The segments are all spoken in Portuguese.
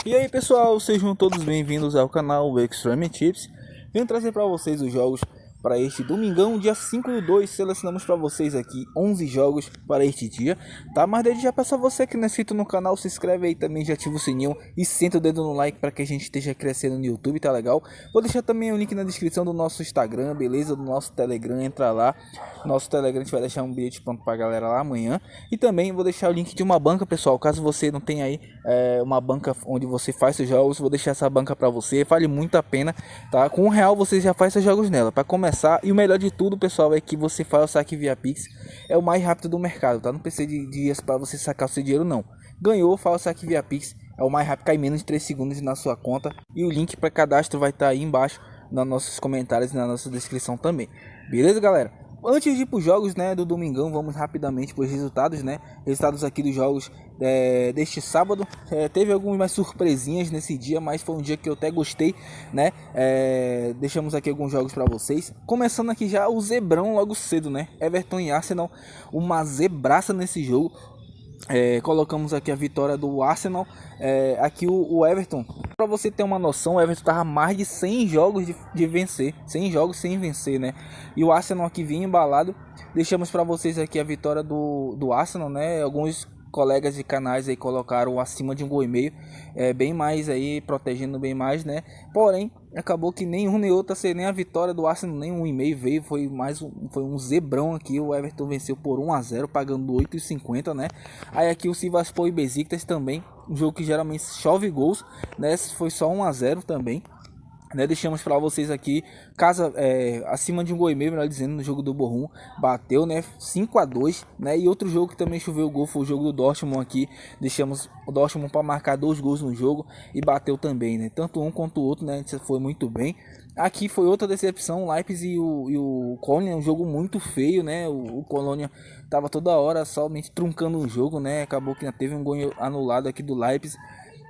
E aí pessoal, sejam todos bem-vindos ao canal Extreme Tips. Venho trazer para vocês os jogos para este domingão, dia 5/2. Selecionamos para vocês aqui 11 jogos para este dia, tá? Mas desde já peço a você que não é inscrito no canal, se inscreve aí também, já ativa o sininho e senta o dedo no like para que a gente esteja crescendo no YouTube, tá legal? Vou deixar também o link na descrição do nosso Instagram, beleza? Do nosso Telegram, entra lá. Nosso Telegram a gente vai deixar um bilhete pronto pra galera lá amanhã. E também vou deixar o link de uma banca, pessoal, caso você não tenha aí uma banca onde você faz seus jogos, vou deixar essa banca para você, vale muito a pena, tá? Com R$1 você já faz seus jogos nela, para começar. E o melhor de tudo, pessoal, é que você faz o saque via Pix, é o mais rápido do mercado, tá? Não precisa de dias para você sacar o seu dinheiro, não. Ganhou, faz o saque via Pix, é o mais rápido, cai menos de 3 segundos na sua conta. E o link para cadastro vai estar aí embaixo nos nossos comentários e na nossa descrição também. Beleza, galera? Antes de ir para os jogos, né, do domingão, vamos rapidamente para os resultados, né? Resultados aqui dos jogos deste sábado. Teve algumas surpresinhas nesse dia, mas foi um dia que eu até gostei, né? Deixamos aqui alguns jogos para vocês. Começando aqui já o zebrão logo cedo, né? Everton e Arsenal, uma zebraça nesse jogo. Colocamos aqui a vitória do Arsenal. Aqui o Everton, para você ter uma noção, o Everton estava mais de 100 jogos de vencer, 100 jogos sem vencer, né? E o Arsenal aqui vinha embalado. Deixamos para vocês aqui a vitória do Arsenal, né? Alguns colegas de canais aí colocaram acima de 1,5 gol, bem mais aí, protegendo bem mais, né? Porém, acabou que nenhum nem outro, nem a vitória do Arsenal, nem 1,5 veio, foi um zebrão aqui. O Everton venceu por 1-0, pagando 8,50, né? Aí aqui o Sivasspor e Besiktas também, um jogo que geralmente chove gols, né? Foi só 1-0 também, né? Deixamos para vocês aqui acima de 1,5 gol, melhor dizendo, no jogo do Bochum, bateu, né, 5-2, né? E outro jogo que também choveu gol foi o jogo do Dortmund aqui. Deixamos o Dortmund para marcar 2 gols no jogo e bateu também, né? Tanto um quanto o outro, né? Foi muito bem. Aqui foi outra decepção, o Leipzig e o Colônia, um jogo muito feio, né? O Colônia tava toda hora somente truncando o jogo, né? Acabou que teve um gol anulado aqui do Leipzig.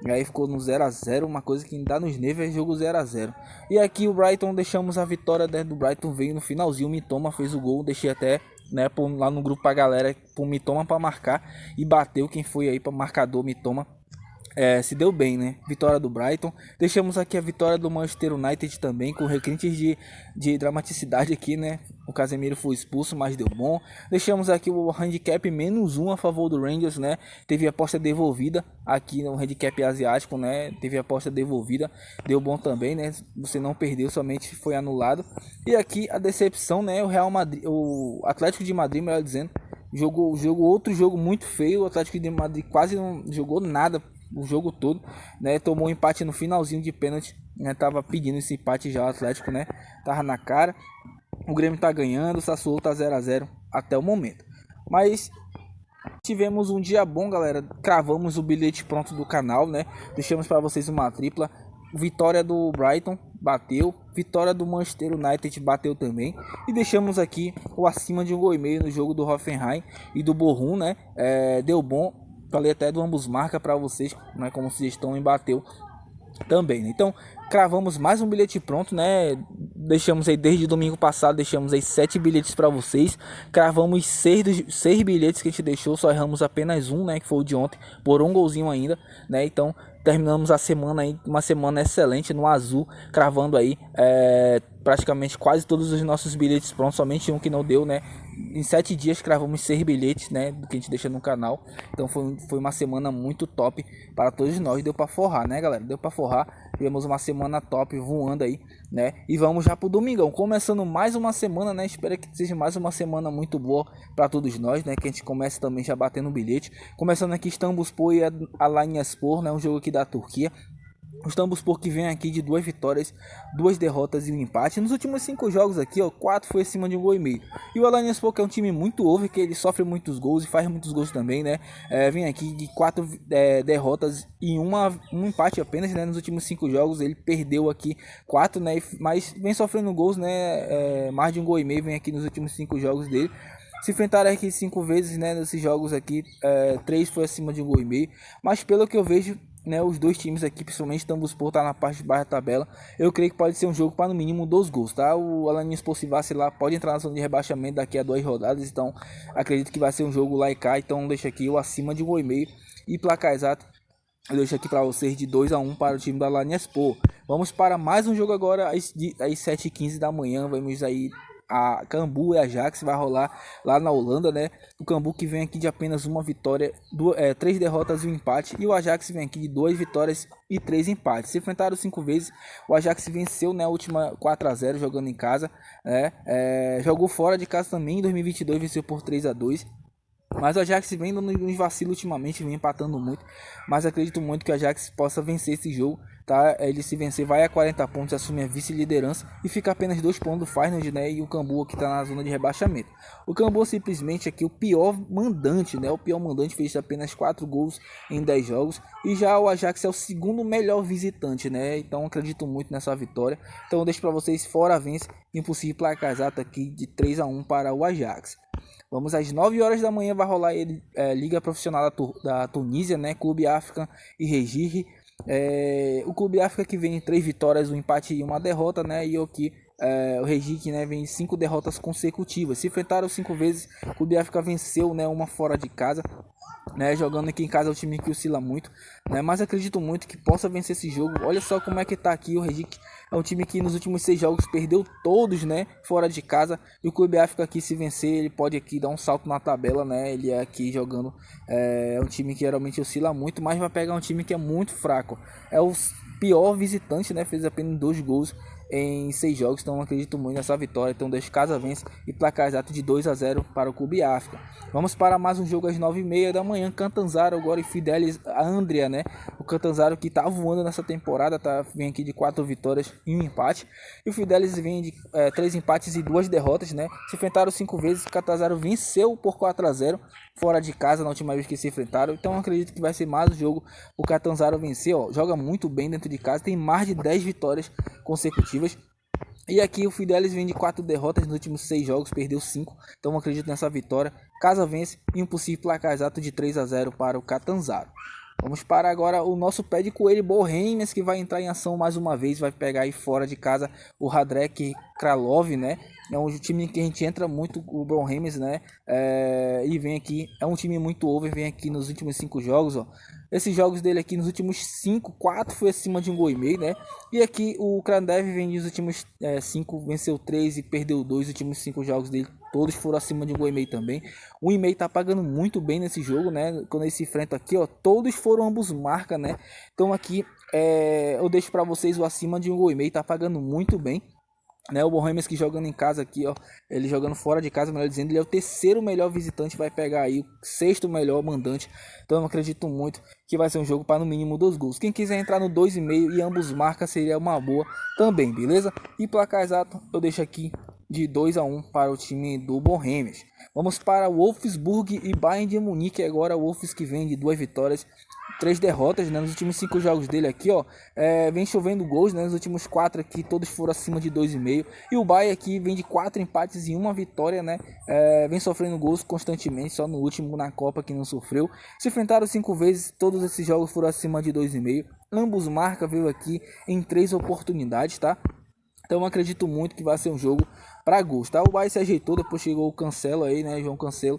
E aí ficou no 0-0, uma coisa que dá nos nervos, é jogo 0-0. E aqui o Brighton, deixamos a vitória do Brighton, veio no finalzinho, o Mitoma fez o gol, deixei até, né, lá no grupo pra galera, pro Mitoma para marcar, e bateu. Quem foi aí para marcador, Mitoma, se deu bem, né? Vitória do Brighton. Deixamos aqui a vitória do Manchester United também, com requintes de dramaticidade aqui, né? O Casemiro foi expulso, mas deu bom. Deixamos aqui o handicap -1 a favor do Rangers, né? Teve aposta devolvida aqui no handicap asiático, né? Teve aposta devolvida, deu bom também, né? Você não perdeu, somente foi anulado. E aqui a decepção, né? O Real Madrid, o Atlético de Madrid, melhor dizendo, jogou outro jogo muito feio. O Atlético de Madrid quase não jogou nada o jogo todo, né? Tomou um empate no finalzinho de pênalti, né? Tava pedindo esse empate já, o Atlético, né? Tava na cara. O Grêmio tá ganhando, o Sassuolo tá 0-0 até o momento. Mas tivemos um dia bom, galera. Cravamos o bilhete pronto do canal, né? Deixamos para vocês uma tripla. Vitória do Brighton, bateu. Vitória do Manchester United, bateu também. E deixamos aqui o acima de 1,5 gol no jogo do Hoffenheim e do Bochum, né? Deu bom. Falei até do ambos marca para vocês, né, como sugestão, e bateu também, né? Então cravamos mais um bilhete pronto, né? Deixamos aí desde domingo passado, deixamos aí 7 bilhetes para vocês. Cravamos 6 bilhetes que a gente deixou, só erramos apenas um, né, que foi o de ontem, por um golzinho ainda, né? Então terminamos a semana aí, uma semana excelente no azul, cravando aí praticamente quase todos os nossos bilhetes prontos, somente um que não deu, né? Em 7 dias cravamos 6 bilhetes, né, do que a gente deixa no canal. Então foi uma semana muito top para todos nós. Deu para forrar, né, galera? Deu para forrar. Tivemos uma semana top voando aí, né? E vamos já pro domingão, começando mais uma semana, né? Espero que seja mais uma semana muito boa para todos nós, né? Que a gente comece também já batendo bilhete. Começando aqui Istanbulspor e Alanyaspor, né? Um jogo aqui da Turquia. O Istanbulspor que vem aqui de 2 vitórias, 2 derrotas e um empate. Nos últimos 5 jogos aqui, ó, 4 foi acima de 1,5 gol. E o Alanyaspor, que é um time muito over, que ele sofre muitos gols e faz muitos gols também, né? Vem aqui de 4 derrotas e um empate apenas, né? Nos últimos 5 jogos ele perdeu aqui 4, né? Mas vem sofrendo gols, né? Mais de 1,5 gol vem aqui nos últimos 5 jogos dele. Se enfrentaram aqui 5 vezes, né? Nesses jogos aqui, 3 foi acima de 1,5 gol. Mas pelo que eu vejo, né, os dois times aqui, principalmente Istanbulspor, tá na parte de baixo da tabela. Eu creio que pode ser um jogo para no mínimo 2 gols, tá? O Alanyaspor, se vacilar, pode entrar na zona de rebaixamento daqui a 2 rodadas. Então acredito que vai ser um jogo lá e cá. Então deixa aqui o acima de 1,5 gol e placar exato Eu deixo aqui para vocês de 2-1 para o time da Alanyaspor. Vamos para mais um jogo agora às 7h15 da manhã. Vamos aí a Cambuur e Ajax, vai rolar lá na Holanda, né? O Cambuur que vem aqui de apenas uma vitória, 3 derrotas e um empate. E o Ajax vem aqui de 2 vitórias e 3 empates. Se enfrentaram 5 vezes. O Ajax venceu na última 4-0 jogando em casa, né? Jogou fora de casa também em 2022, venceu por 3-2. Mas o Ajax vem dando uns vacilos ultimamente, vem empatando muito. Mas acredito muito que o Ajax possa vencer esse jogo, tá? Ele se vencer vai a 40 pontos, assume a vice-liderança e fica apenas 2 pontos do Feyenoord, né? E o Cambuur que está na zona de rebaixamento. O Cambuur simplesmente aqui o pior mandante, né? O pior mandante fez apenas 4 gols em 10 jogos. E já o Ajax é o segundo melhor visitante, né? Então acredito muito nessa vitória. Então eu deixo para vocês fora vence, impossível placar exato aqui de 3-1 para o Ajax. Vamos às 9 horas da manhã, vai rolar ele, Liga Profissional da Tunísia, né? Clube África e Regir. O Clube África que vem 3 vitórias, um empate e uma derrota, né? E aqui o Regir, né, vem 5 derrotas consecutivas. Se enfrentaram 5 vezes, o Clube África venceu, né, uma fora de casa. Né, jogando aqui em casa é um time que oscila muito, né, mas acredito muito que possa vencer esse jogo. Olha só como é que tá aqui o Regic. É um time que nos últimos 6 jogos perdeu todos, né, fora de casa. E o Clube África aqui, se vencer, ele pode aqui dar um salto na tabela, né. Ele é aqui jogando, é um time que geralmente oscila muito, mas vai pegar um time que é muito fraco. É o pior visitante, né, fez apenas 2 gols em 6 jogos, então acredito muito nessa vitória. Então deixo casa vence e placar exato de 2-0 para o Clube África. Vamos para mais um jogo às 9h30 da manhã. Catanzaro agora e Fidelis Andria, né? O Catanzaro que tá voando nessa temporada, vem aqui de 4 vitórias e um empate. E o Fidelis vem de 3 empates e 2 derrotas, né? Se enfrentaram 5 vezes, o Catanzaro venceu por 4-0 fora de casa na última vez que se enfrentaram. Então acredito que vai ser mais um jogo. O Catanzaro venceu, ó, joga muito bem dentro de casa, tem mais de 10 vitórias consecutivas. E aqui o Fidelis vem de 4 derrotas nos últimos 6 jogos, perdeu 5. Então acredito nessa vitória. Casa vence e um possível placar exato de 3-0 para o Catanzaro. Vamos para agora o nosso pé de coelho Bohemians, que vai entrar em ação mais uma vez. Vai pegar aí fora de casa o Radek Kralov, né? É um time que a gente entra muito, o Bohemians, né? E vem aqui, é um time muito over, vem aqui nos últimos 5 jogos, ó. Esses jogos dele aqui nos últimos 5, 4 foi acima de 1,5 gol, né? E aqui o Krandev vem nos últimos 5, venceu 3 e perdeu 2. Os últimos 5 jogos dele, todos foram acima de 1,5 gol também. O 1,5 tá pagando muito bem nesse jogo, né? Quando ele se enfrenta aqui, ó, todos foram ambos marca, né? Então aqui eu deixo para vocês o acima de 1,5 gol, tá pagando muito bem. Né, o Bohemians que jogando em casa aqui, ó, ele jogando fora de casa, melhor dizendo, ele é o 3º melhor visitante, vai pegar aí o 6º melhor mandante. Então eu acredito muito que vai ser um jogo para no mínimo 2 gols. Quem quiser entrar no 2,5 e ambos marcas seria uma boa também, beleza? E placar exato eu deixo aqui de 2-1 para o time do Bohemians. Vamos para o Wolfsburg e Bayern de Munique agora. O Wolfs que vem de 2 vitórias, 3 derrotas, né? Nos últimos 5 jogos dele aqui, ó, vem chovendo gols, né? Nos últimos 4 aqui, todos foram acima de 2,5. E o Bayern aqui vem de 4 empates e 1 vitória, né? Vem sofrendo gols constantemente, só no último na Copa que não sofreu. Se enfrentaram 5 vezes, todos esses jogos foram acima de 2,5. Ambos marca veio aqui em 3 oportunidades, tá? Então eu acredito muito que vai ser um jogo para gols, tá? O Bayern se ajeitou, depois chegou o Cancelo aí, né? João Cancelo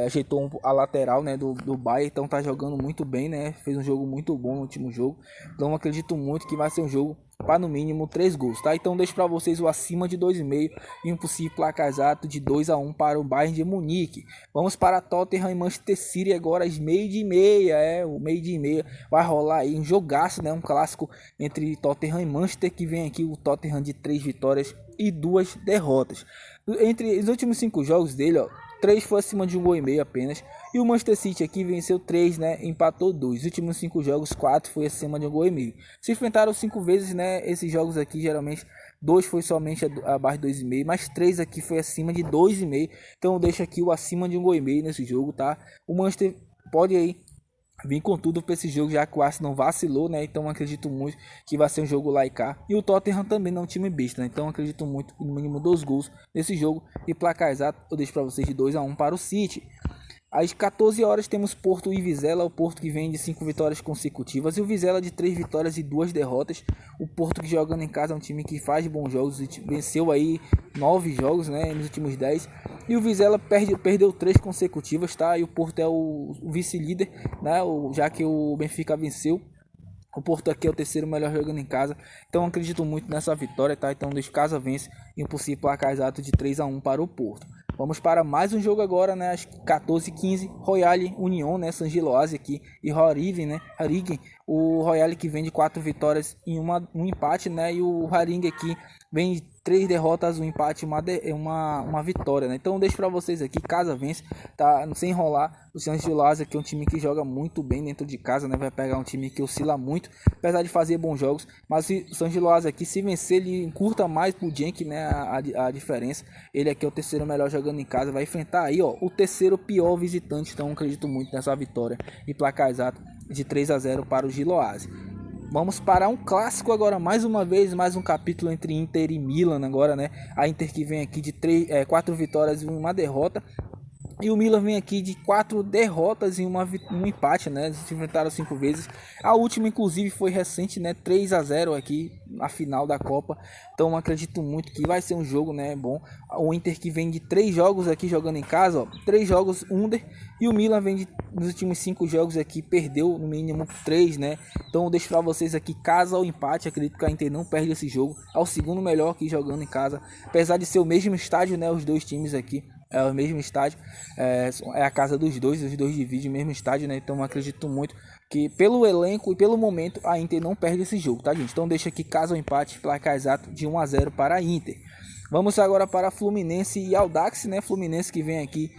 ajeitou a lateral, né, do Bayern, então tá jogando muito bem, né? Fez um jogo muito bom no último jogo. Então eu acredito muito que vai ser um jogo para no mínimo 3 gols, tá? Então deixo para vocês o acima de 2,5 e um possível placar exato de 2-1 para o Bayern de Munique. Vamos para Tottenham e Manchester City agora às 12h30, o 12h30 vai rolar aí um jogaço, né? Um clássico entre Tottenham e Manchester, que vem aqui o Tottenham de 3 vitórias e 2 derrotas. Entre os últimos 5 jogos dele, ó, 3 foi acima de 1,5 gol apenas. E o Manchester City aqui venceu 3, né? Empatou 2. Os últimos 5 jogos, 4 foi acima de 1,5 gol. Se enfrentaram 5 vezes, né? Esses jogos aqui, geralmente, 2 foi somente abaixo de 2,5, mas 3 aqui foi acima de 2,5. Então eu deixo aqui o acima de 1,5 gol nesse jogo, tá? O Manchester pode aí vim com tudo para esse jogo, já que o Arsenal vacilou, né? Então acredito muito que vai ser um jogo lá e cá. E o Tottenham também não é um time besta, né? Então acredito muito no mínimo 2 gols nesse jogo. E placar exato eu deixo para vocês de 2-1 para o City. Às 14 horas temos Porto e Vizela, o Porto que vem de 5 vitórias consecutivas e o Vizela de 3 vitórias e 2 derrotas. O Porto que jogando em casa é um time que faz bons jogos, venceu aí 9 jogos, né, nos últimos 10. E o Vizela perdeu 3 consecutivas, tá? E o Porto é o vice-líder, né, já que o Benfica venceu. O Porto aqui é o terceiro melhor jogando em casa, então acredito muito nessa vitória, tá? Então deixo casa vence e um possível placar exato de 3-1 para o Porto. Vamos para mais um jogo agora, né? Às 14h15, Royale Union, né? San Giloase aqui e Horigen, né? Harigen, o Royale que vem de 4 vitórias e um empate, né? E o Harigen aqui vem de 3 derrotas, um empate e uma vitória, né? Então deixo para vocês aqui, casa vence, tá? Sem enrolar, o San Giloase aqui é um time que joga muito bem dentro de casa, né? Vai pegar um time que oscila muito, apesar de fazer bons jogos, mas o San Giloase aqui, se vencer, ele encurta mais pro Genk, né? A diferença. Ele aqui é o terceiro melhor jogando em casa, vai enfrentar aí, ó, o terceiro pior visitante, então acredito muito nessa vitória e placar exato de 3-0 para o Giloase. Vamos para um clássico agora, mais uma vez, mais um capítulo entre Inter e Milan agora, né? A Inter que vem aqui de 4 vitórias e uma derrota. E o Milan vem aqui de 4 derrotas e um empate, né? Eles se enfrentaram 5 vezes. A última, inclusive, foi recente, né? 3-0 aqui na final da Copa. Então, acredito muito que vai ser um jogo, né? Bom. O Inter que vem de 3 jogos aqui jogando em casa, ó. 3 jogos under. E o Milan vem nos últimos 5 jogos aqui, perdeu no mínimo 3, né? Então, eu deixo pra vocês aqui, casa ou empate. Acredito que a Inter não perde esse jogo. É o segundo melhor aqui jogando em casa. Apesar de ser o mesmo estádio, né? Os dois times aqui. É o mesmo estádio, é a casa dos dois, os dois dividem o mesmo estádio, né? Então acredito muito que pelo elenco e pelo momento a Inter não perde esse jogo, tá, gente? Então deixa aqui casa ou empate, placar exato de 1-0 para a Inter. Vamos agora para Fluminense e Audax, né? Fluminense que vem aqui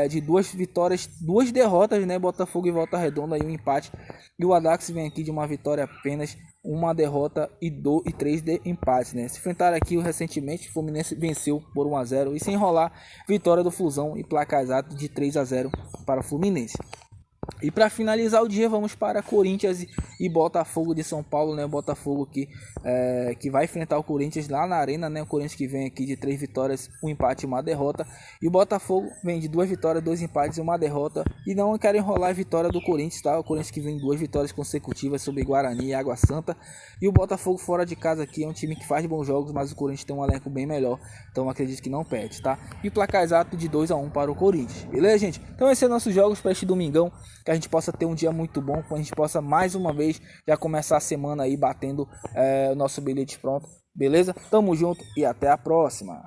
de 2 vitórias, 2 derrotas, né? Botafogo e Volta Redonda e um empate. E o Audax vem aqui de uma vitória apenas, uma derrota e 3 empates, né? Se enfrentaram aqui recentemente, o Fluminense venceu por 1-0 e sem enrolar, vitória do Flusão e placar exato de 3-0 para o Fluminense. E para finalizar o dia, vamos para Corinthians e Botafogo de São Paulo, né? O Botafogo que vai enfrentar o Corinthians lá na Arena, né? O Corinthians que vem aqui de 3 vitórias, um empate e uma derrota. E o Botafogo vem de 2 vitórias, 2 empates e uma derrota. E não quero enrolar a vitória do Corinthians, tá? O Corinthians que vem 2 vitórias consecutivas sobre Guarani e Água Santa. E o Botafogo fora de casa aqui é um time que faz bons jogos, mas o Corinthians tem um elenco bem melhor. Então acredito que não perde, tá? E o placar exato de 2-1 para o Corinthians. Beleza, gente? Então esses são nossos jogos para este domingão. Que a gente possa ter um dia muito bom, que a gente possa mais uma vez já começar a semana aí batendo o nosso bilhete pronto, beleza? Tamo junto e até a próxima.